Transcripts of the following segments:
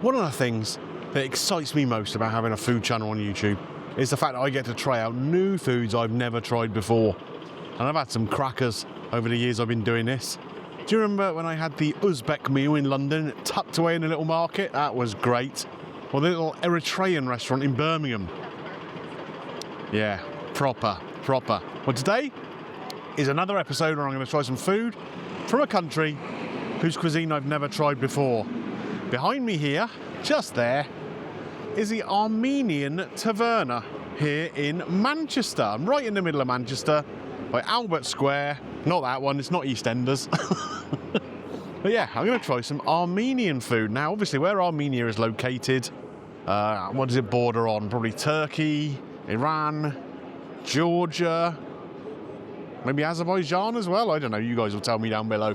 One of the things that excites me most about having a food channel on YouTube is the fact that I get to try out new foods I've never tried before. And I've had some crackers over the years I've been doing this. Do you remember when I had the Uzbek meal in London, tucked away in a little market? That was great. Or the little Eritrean restaurant in Birmingham. Yeah, proper. Well, today is another episode where I'm going to try some food from a country whose cuisine I've never tried before. Behind me here, just there, is the Armenian TAVERNA here in Manchester. I'm right in the middle of Manchester by Albert Square. Not that one, it's not EastEnders. But yeah, I'm going to try some Armenian food. Now, obviously, where Armenia is located, what does it border on? Probably Turkey, Iran, Georgia, maybe Azerbaijan as well. I don't know, you guys will tell me down below.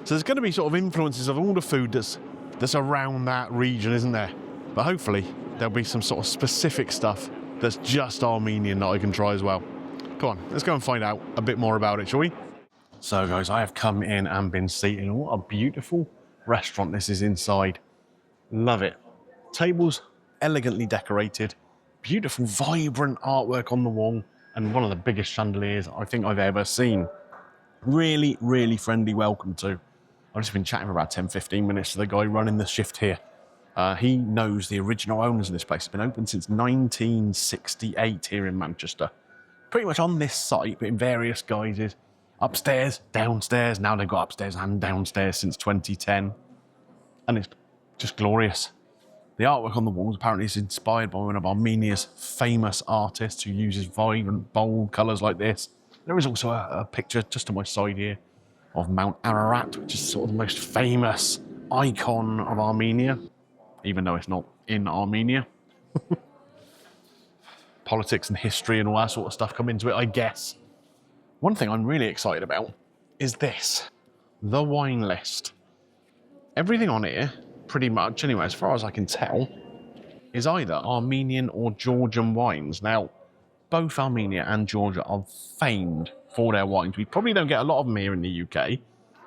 So there's going to be sort of influences of all the food that's around that region, isn't there? But hopefully there'll be some sort of specific stuff that's just Armenian that I can try as well. Come on, let's go and find out a bit more about it, shall we? So guys, I have come in and been seated. What a beautiful restaurant this is inside. Love it. Tables elegantly decorated. Beautiful, vibrant artwork on the wall. And one of the biggest chandeliers I think I've ever seen. Really, really friendly welcome to. I've just been chatting for about 10-15 minutes to the guy running the shift here. He knows the original owners of this place. It's been open since 1968 here in Manchester. Pretty much on this site, but in various guises. Upstairs, downstairs. Now they've got upstairs and downstairs since 2010. And it's just glorious. The artwork on the walls apparently is inspired by one of Armenia's famous artists who uses vibrant, bold colours like this. There is also a picture just to my side here of Mount Ararat, which is sort of the most famous icon of Armenia, even though it's not in Armenia. Politics and history and all that sort of stuff come into it, I guess. One thing I'm really excited about is this, the wine list. Everything on here, pretty much anyway, as far as I can tell, is either Armenian or Georgian wines. Now, both Armenia and Georgia are famed for their wines. We probably don't get a lot of them here in the UK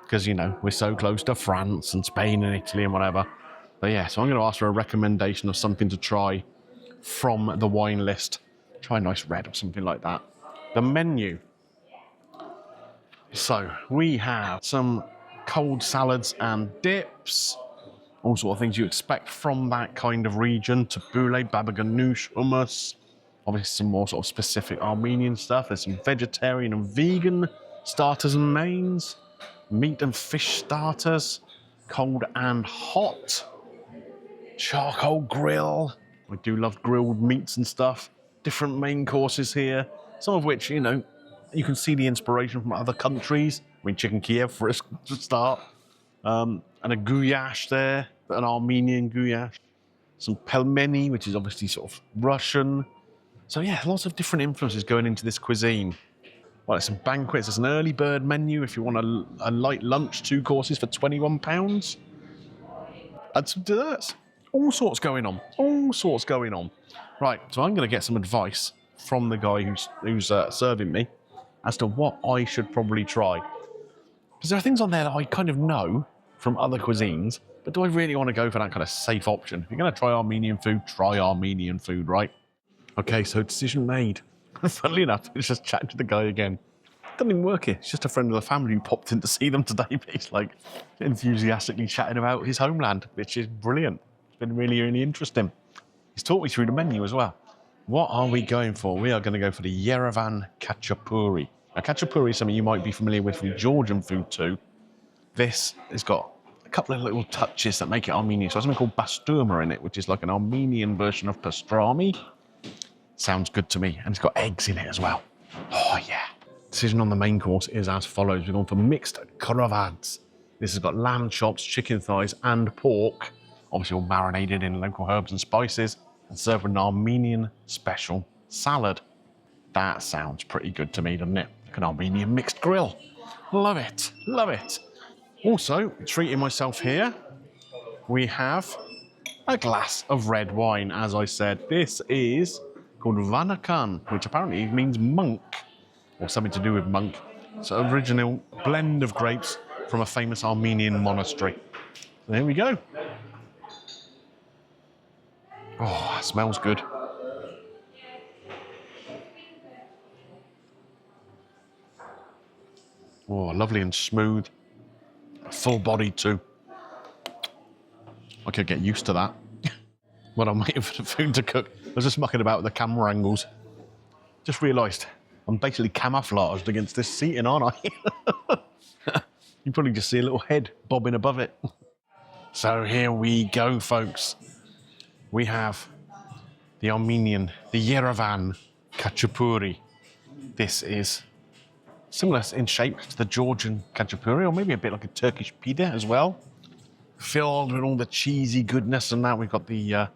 because, you know, we're so close to France and Spain and Italy and whatever. But yeah, so I'm going to ask for a recommendation of something to try from the wine list. Try a nice red or something like that. The menu. So we have some cold salads and dips. All sort of things you expect from that kind of region. Tabbouleh, baba ganoush, hummus. Obviously some more sort of specific Armenian stuff. There's some vegetarian and vegan starters and mains. Meat and fish starters. Cold and hot. Charcoal grill. I do love grilled meats and stuff. Different main courses here. Some of which, you know, you can see the inspiration from other countries. I mean, chicken Kiev for a start. And a goulash there, an Armenian goulash. Some pelmeni, which is obviously sort of Russian. So yeah, lots of different influences going into this cuisine. Well, there's some banquets. There's an early bird menu if you want a light lunch, 2 courses for £21. And some desserts. All sorts going on. All sorts going on. Right, so I'm going to get some advice from the guy who's serving me as to what I should probably try. Because there are things on there that I kind of know from other cuisines, but do I really want to go for that kind of safe option? If you're going to try Armenian food, try Armenian food, right? Okay, so decision made. Funnily enough, it's just chatting to the guy again. Doesn't even work here. It's just a friend of the family who popped in to see them today, but he's like enthusiastically chatting about his homeland, which is brilliant. It's been really, really interesting. He's taught me through the menu as well. What are we going for? We are going to go for the Yerevan Khachapuri. Now, Khachapuri is something you might be familiar with from Georgian food too. This has got a couple of little touches that make it Armenian. So there's something called basturma in it, which is like an Armenian version of pastrami. Sounds good to me. And it's got eggs in it as well. Oh, yeah. Decision on the main course is as follows. We're going for mixed Khorovadz. This has got lamb chops, chicken thighs, and pork. Obviously all marinated in local herbs and spices. And served with an Armenian special salad. That sounds pretty good to me, doesn't it? Like an Armenian mixed grill. Love it. Love it. Also, treating myself here, we have a glass of red wine. As I said, this is called Vanakan, which apparently means monk, or something to do with monk. It's an original blend of grapes from a famous Armenian monastery. So there we go. Oh, it smells good. Oh, lovely and smooth. Full bodied too. I could get used to that. When I'm waiting for the food to cook, I was just mucking about with the camera angles. Just realised I'm basically camouflaged against this seating, aren't I? You probably just see a little head bobbing above it. So here we go, folks. We have the Armenian, the Yerevan Khachapuri. This is similar in shape to the Georgian Khachapuri, or maybe a bit like a Turkish pide as well. Filled with all the cheesy goodness, and now we've got the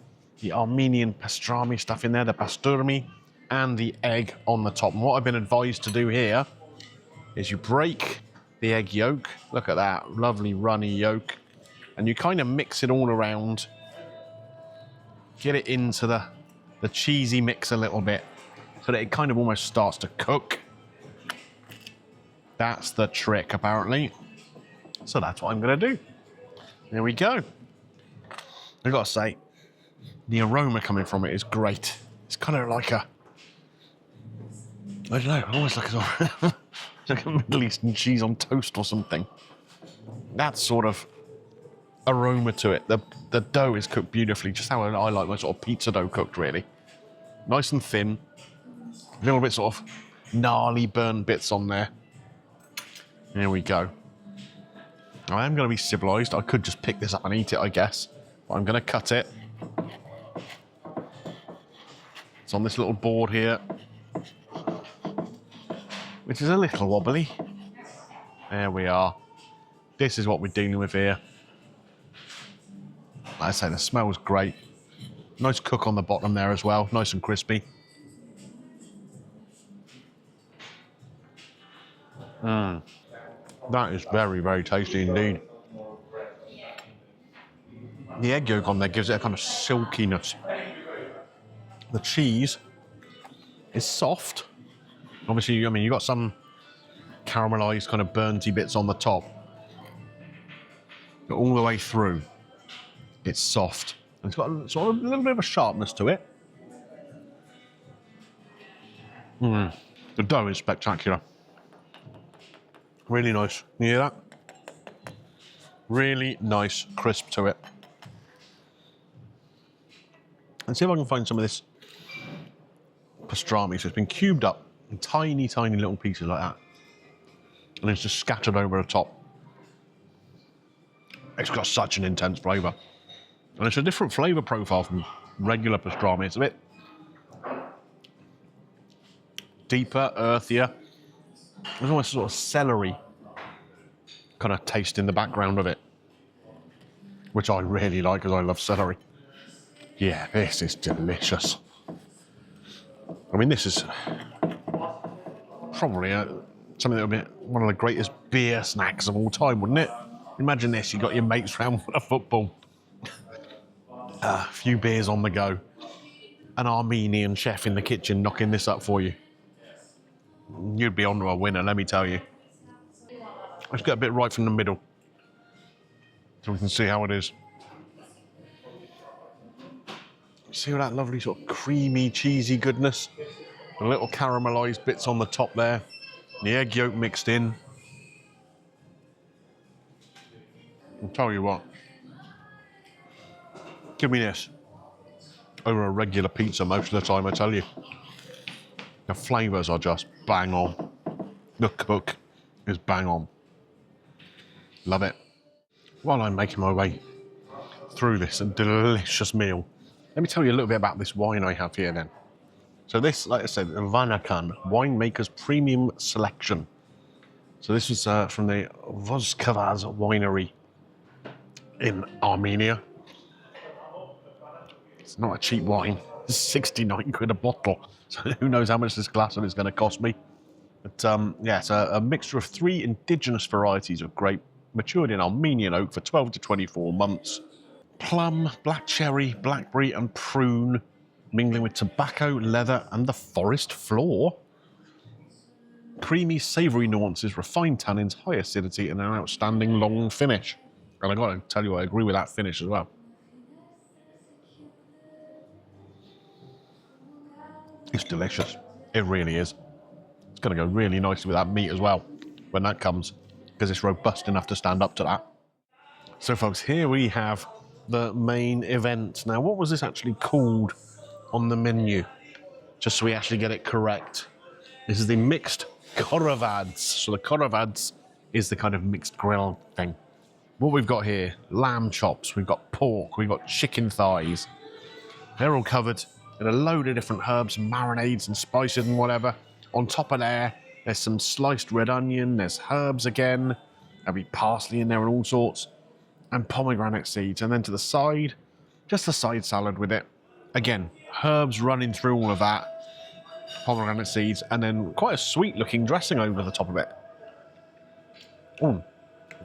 Armenian pastrami stuff in there, the pasturmi, and the egg on the top. And what I've been advised to do here is you break the egg yolk. Look at that, lovely runny yolk. And you kind of mix it all around. Get it into the cheesy mix a little bit so that it kind of almost starts to cook. That's the trick, apparently. So that's what I'm going to do. There we go. I've got to say, the aroma coming from it is great. It's kind of like a, I don't know, almost like like a Middle Eastern cheese on toast or something. That sort of aroma to it. The dough is cooked beautifully, just how I like my sort of pizza dough cooked, really. Nice and thin. A little bit sort of gnarly burnt bits on there. There we go. I am going to be civilised. I could just pick this up and eat it, I guess. But I'm going to cut it. It's on this little board here, which is a little wobbly. There we are. This is what we're dealing with here. Like I say, the smell's great. Nice cook on the bottom there as well. Nice and crispy. That is very, very tasty indeed. The egg yolk on there gives it a kind of silkiness. The cheese is soft. Obviously, I mean, you've got some caramelised kind of burnty bits on the top. But all the way through, it's soft. And it's got a, sort of a little bit of a sharpness to it. The dough is spectacular. Really nice. You hear that? Really nice crisp to it. Let's see if I can find some of this pastrami. So it's been cubed up in tiny, tiny little pieces like that. And it's just scattered over the top. It's got such an intense flavour. And it's a different flavour profile from regular pastrami. It's a bit deeper, earthier. There's almost sort of celery kind of taste in the background of it, which I really like because I love celery. Yeah, this is delicious. I mean, this is probably something that would be one of the greatest beer snacks of all time, wouldn't it? Imagine this, you got your mates round for a football. A few beers on the go. An Armenian chef in the kitchen knocking this up for you. You'd be on to a winner, let me tell you. Let's get a bit right from the middle so we can see how it is. See all that lovely sort of creamy, cheesy goodness? The little caramelised bits on the top there. The egg yolk mixed in. I'll tell you what. Give me this over a regular pizza most of the time, I tell you. The flavours are just bang on. The cook is bang on. Love it. While I'm making my way through this delicious meal, let me tell you a little bit about this wine I have here then. So this, like I said, Vanakan, Winemaker's Premium Selection. So this was from the Khorovadz winery in Armenia. It's not a cheap wine. It's 69 quid a bottle. So who knows how much this glass of it's going to cost me. But yeah, it's a mixture of 3 indigenous varieties of grape, matured in Armenian oak for 12 to 24 months. Plum, black cherry, blackberry and prune, mingling with tobacco, leather and the forest floor. Creamy, savoury nuances, refined tannins, high acidity and an outstanding long finish. And I've got to tell you, I agree with that finish as well. It's delicious. It really is. It's going to go really nicely with that meat as well when that comes, because it's robust enough to stand up to that. So folks, here we have the main event. Now, what was this actually called on the menu? Just so we actually get it correct. This is the mixed Khorovadz. So the Khorovadz is the kind of mixed grill thing. What we've got here, lamb chops, we've got pork, we've got chicken thighs. They're all covered in a load of different herbs, marinades and spices and whatever. On top of there's some sliced red onion, there's herbs again, there'll be parsley in there and all sorts, and pomegranate seeds. And then to the side, just a side salad with it. Again, herbs running through all of that, pomegranate seeds, and then quite a sweet looking dressing over the top of it.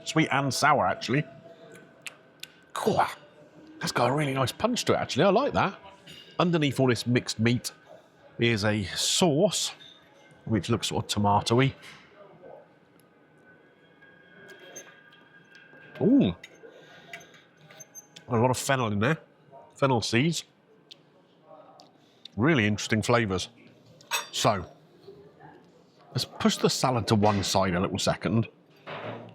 Sweet and sour, actually. Cool. That's got a really nice punch to it, actually. I like that. Underneath all this mixed meat is a sauce, which looks sort of tomato-y. Ooh. A lot of fennel in there. Fennel seeds. Really interesting flavours. So, let's push the salad to one side a little second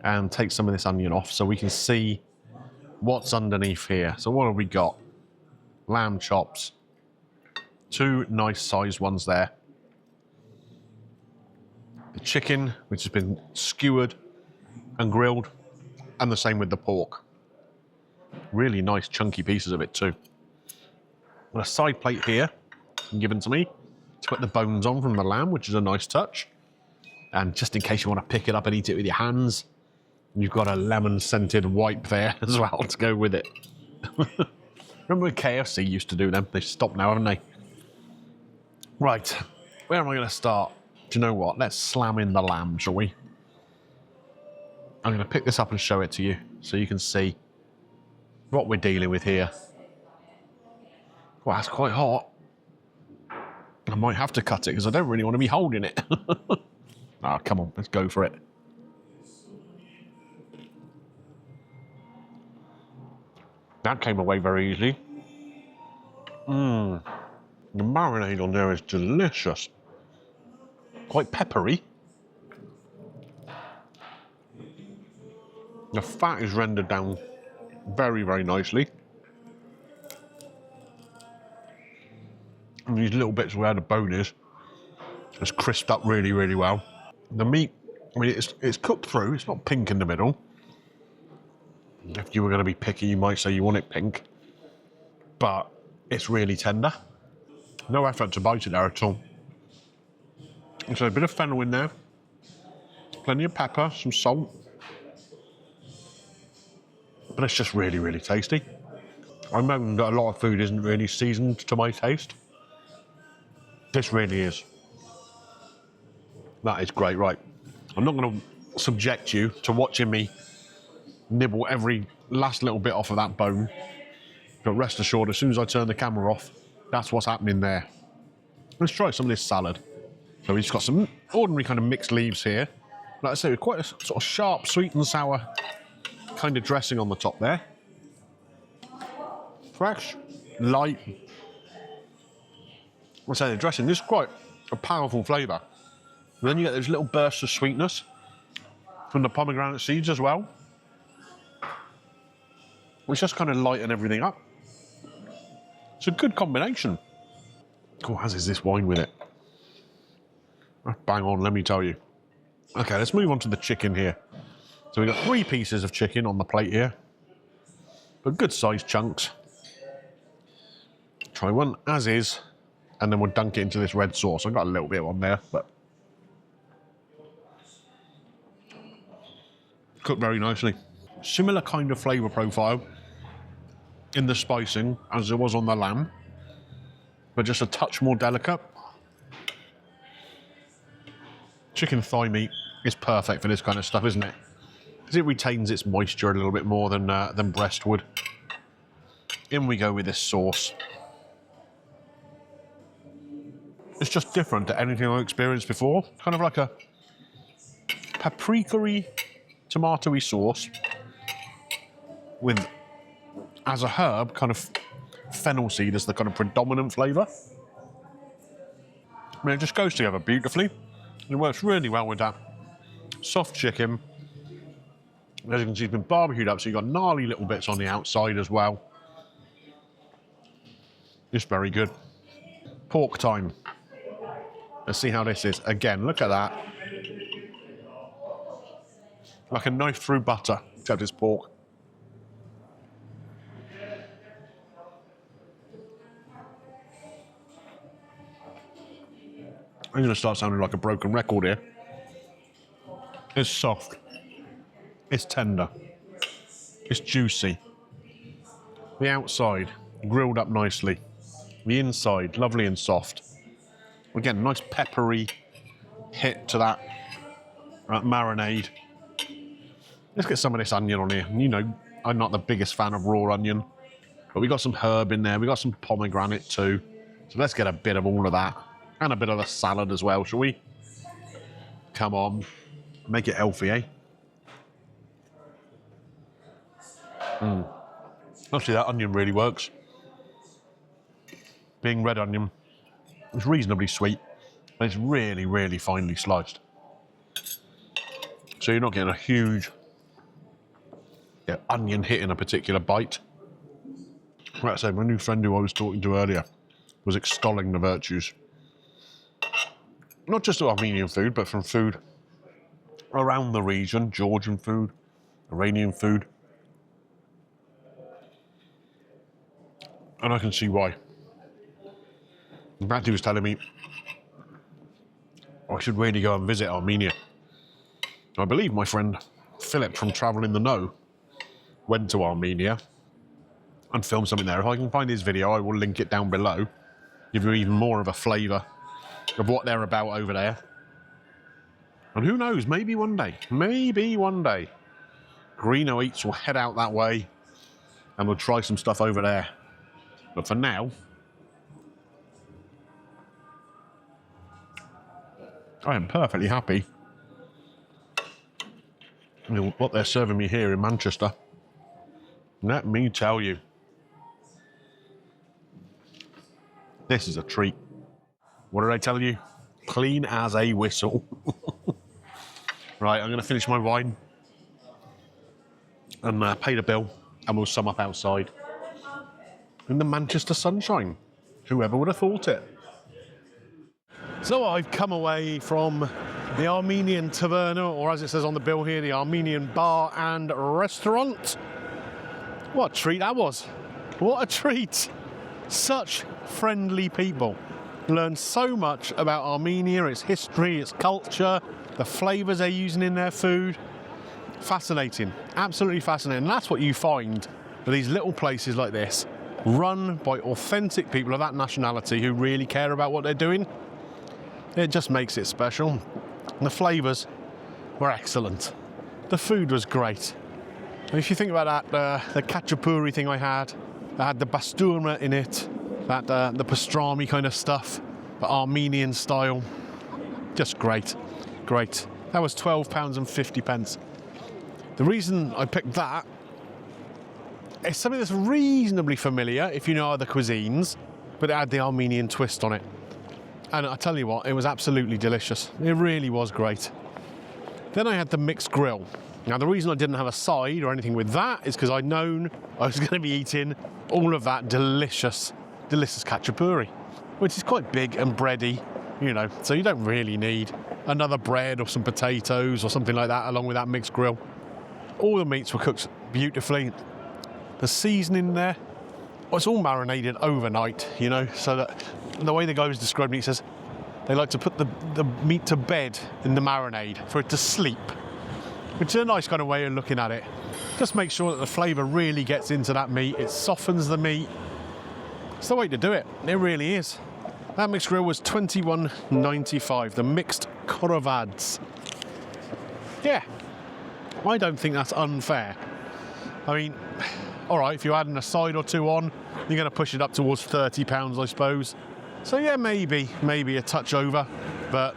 and take some of this onion off so we can see what's underneath here. So what have we got? Lamb chops. Two nice sized ones there. The chicken, which has been skewered and grilled, and the same with the pork. Really nice chunky pieces of it too. And a side plate here, given to me, to put the bones on from the lamb, which is a nice touch. And just in case you want to pick it up and eat it with your hands, you've got a lemon-scented wipe there as well to go with it. Remember when KFC used to do them? They've stopped now, haven't they? Right, where am I going to start? Do you know what? Let's slam in the lamb, shall we? I'm going to pick this up and show it to you so you can see what we're dealing with here. Well, that's quite hot. I might have to cut it because I don't really want to be holding it. Ah, come on, let's go for it. That came away very easily. The marinade on there is delicious. Quite peppery. The fat is rendered down very, very nicely. And these little bits where the bone is, it's crisped up really, really well. The meat, I mean, it's cooked through. It's not pink in the middle. If you were going to be picky, you might say you want it pink. But it's really tender. No effort to bite it there at all. And so a bit of fennel in there. Plenty of pepper, some salt. But it's just really, really tasty. I imagine that a lot of food isn't really seasoned to my taste. This really is. That is great, right. I'm not going to subject you to watching me nibble every last little bit off of that bone. But rest assured, as soon as I turn the camera off, that's what's happening there. Let's try some of this salad. So we've just got some ordinary kind of mixed leaves here. Like I say, with quite a sort of sharp, sweet and sour kind of dressing on the top there. Fresh, light. I say the dressing is quite a powerful flavour. And then you get those little bursts of sweetness from the pomegranate seeds as well, which just kind of lighten everything up. It's a good combination. Oh, as is this wine with it. Bang on, let me tell you. Okay, let's move on to the chicken here. So we've got 3 pieces of chicken on the plate here, but good sized chunks. Try one as is, and then we'll dunk it into this red sauce. I've got a little bit on there, but cooked very nicely. Similar kind of flavour profile in the spicing as there was on the lamb, but just a touch more delicate. Chicken thigh meat is perfect for this kind of stuff, isn't it? Because it retains its moisture a little bit more than breast would. In we go with this sauce. It's just different to anything I've experienced before. Kind of like a paprika-y, tomato-y sauce with, as a herb, kind of fennel seed as the kind of predominant flavour. I mean, it just goes together beautifully. It works really well with that soft chicken. As you can see, it's been barbecued up, so you've got gnarly little bits on the outside as well. Just very good. Pork time. Let's see how this is. Again, look at that. Like a knife through butter, except it's pork. I'm going to start sounding like a broken record here. It's soft. It's tender. It's juicy. The outside, grilled up nicely. The inside, lovely and soft. Again, nice peppery hit to that marinade. Let's get some of this onion on here. You know, I'm not the biggest fan of raw onion, but we got some herb in there. We got some pomegranate too. So let's get a bit of all of that. And a bit of the salad as well, shall we? Come on. Make it healthy, eh? Actually, that onion really works. Being red onion, it's reasonably sweet, but it's really, really finely sliced. So you're not getting a huge onion hit in a particular bite. Like I said, my new friend who I was talking to earlier was extolling the virtues. Not just of Armenian food, but from food around the region, Georgian food, Iranian food. And I can see why. In fact, he was telling me I should really go and visit Armenia. I believe my friend Philip from Travel in the Know went to Armenia and filmed something there. If I can find his video, I will link it down below. Give you even more of a flavour of what they're about over there. And who knows, maybe one day, Greeno Eats will head out that way and we'll try some stuff over there. But for now, I am perfectly happy with what they're serving me here in Manchester. Let me tell you, this is a treat. What did I tell you? Clean as a whistle. Right, I'm going to finish my wine and pay the bill, and we'll sum up outside in the Manchester sunshine. Whoever would have thought it? So I've come away from the Armenian TAVERNA, or as it says on the bill here, the Armenian bar and restaurant. What a treat that was. What a treat. Such friendly people. Learned so much about Armenia, its history, its culture, the flavours they're using in their food. Fascinating, absolutely fascinating. And that's what you find with these little places like this, run by authentic people of that nationality who really care about what they're doing. It just makes it special. The flavours were excellent. The food was great. And if you think about that, the Khachapuri thing I had the basturma in it, the pastrami kind of stuff, but Armenian style. Just great, great. That was £12.50. The reason I picked that is something that's reasonably familiar if you know other cuisines, but it had the Armenian twist on it. And I tell you what, it was absolutely delicious. It really was great. Then I had the mixed grill. Now, the reason I didn't have a side or anything with that is because I'd known I was going to be eating all of that delicious Khachapuri, which is quite big and bready, you know, so you don't really need another bread or some potatoes or something like that along with that mixed grill. All the meats were cooked beautifully. The seasoning there, well, it's all marinated overnight, you know, so that the way the guy was describing it, he says they like to put the meat to bed in the marinade for it to sleep, which is a nice kind of way of looking at it. Just make sure that the flavour really gets into that meat, it softens the meat. It's the way to do it, it really is. That mixed grill was £21.95, the mixed Khorovadz. Yeah, I don't think that's unfair. I mean, all right, if you're adding a side or two on, you're going to push it up towards £30, I suppose. So yeah, maybe a touch over, but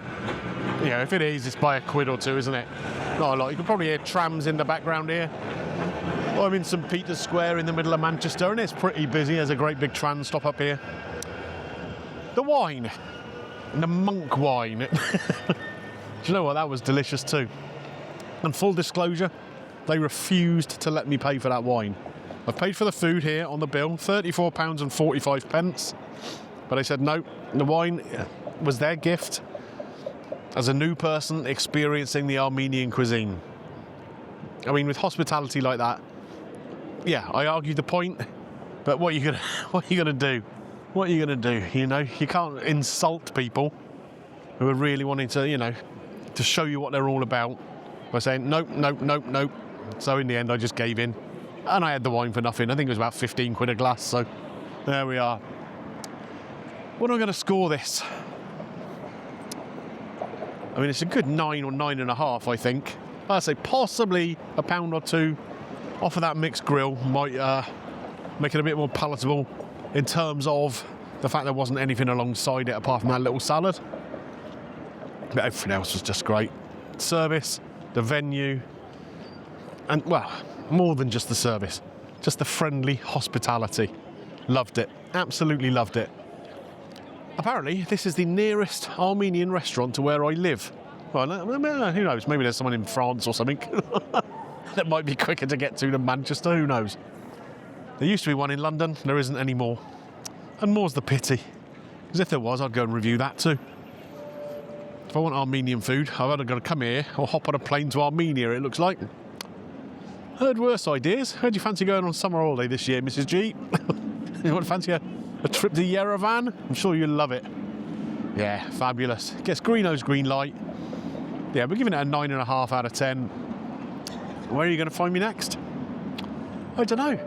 you know, if it is, it's by a quid or two, isn't it? Not a lot. You can probably hear trams in the background here. Well, I'm in St Peter's Square in the middle of Manchester, and it's pretty busy. There's a great big tram stop up here. The wine. the monk wine. Do you know what? That was delicious too. And full disclosure, they refused to let me pay for that wine. I've paid for the food here on the bill, £34.45. But they said no, the wine was their gift as a new person experiencing the Armenian cuisine. I mean, with hospitality like that, yeah, I argued the point, but what are you gonna do? What are you gonna do? You know, you can't insult people who are really wanting to, you know, to show you what they're all about by saying nope, nope, nope, nope. So in the end, I just gave in, and I had the wine for nothing. I think it was about 15 quid a glass. So there we are. What am I going to score this? I mean, it's a good 9 or 9.5, I think. I'd say possibly a pound or two off of that mixed grill might make it a bit more palatable in terms of the fact there wasn't anything alongside it apart from that little salad. But everything else was just great. Service, the venue, and, well, more than just the service, just the friendly hospitality. Loved it. Absolutely loved it. Apparently, this is the nearest Armenian restaurant to where I live. Well, who knows? Maybe there's someone in France or something that might be quicker to get to than Manchester. Who knows? There used to be one in London. There isn't anymore. And more's the pity. Because if there was, I'd go and review that too. If I want Armenian food, I've either got to come here or hop on a plane to Armenia, it looks like. Heard worse ideas. Heard you fancy going on summer holiday this year, Mrs. G? You want to fancy a trip to Yerevan? I'm sure you'll love it. Yeah, fabulous. Gets Greeno's green light. Yeah, we're giving it a 9.5 out of 10. Where are you going to find me next? I don't know.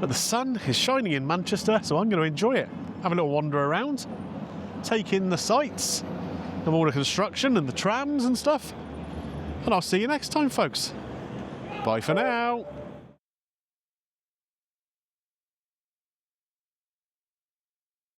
But the sun is shining in Manchester, so I'm going to enjoy it. Have a little wander around, take in the sights of all the construction and the trams and stuff. And I'll see you next time, folks. Bye for now.